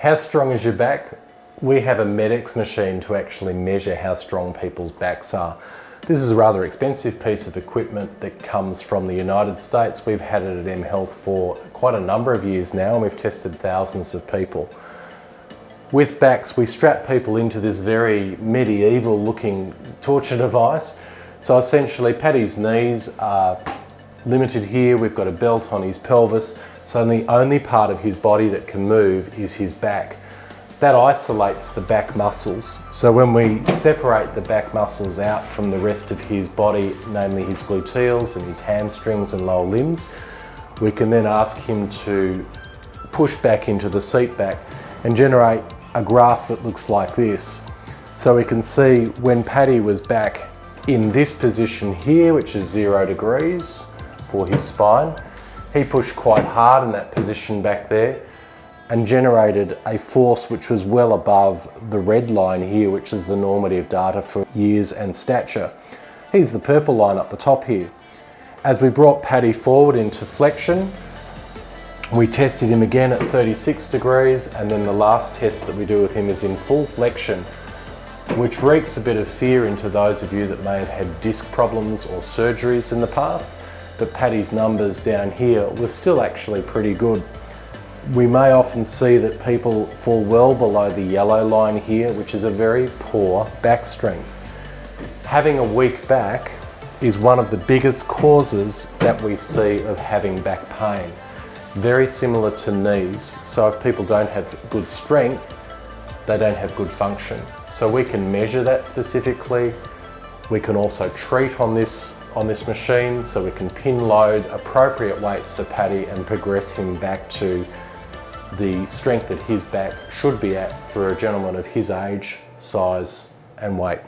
How strong is your back? We have a MEDX machine to actually measure how strong people's backs are. This is a rather expensive piece of equipment that comes from the United States. We've had it at mHealth for quite a number of years now, and we've tested thousands of people. With backs, we strap people into this very medieval looking torture device. So essentially Paddy's knees are limited here. We've got a belt on his pelvis. So the only part of his body that can move is his back. That isolates the back muscles. So when we separate the back muscles out from the rest of his body, namely his gluteals and his hamstrings and lower limbs, we can then ask him to push back into the seat back and generate a graph that looks like this. So we can see when Paddy was back in this position here, which is 0 degrees for his spine, he pushed quite hard in that position back there and generated a force which was well above the red line here, which is the normative data for years and stature. Here's the purple line up the top here. As we brought Paddy forward into flexion, we tested him again at 36 degrees, and then the last test that we do with him is in full flexion, which reeks a bit of fear into those of you that may have had disc problems or surgeries in the past, but Paddy's numbers down here were still actually pretty good. We may often see that people fall well below the yellow line here, which is a very poor back strength. Having a weak back is one of the biggest causes that we see of having back pain. Very similar to knees. So if people don't have good strength, they don't have good function. So we can measure that specifically. We can also treat on this machine, so we can pin load appropriate weights to Paddy and progress him back to the strength that his back should be at for a gentleman of his age, size and weight.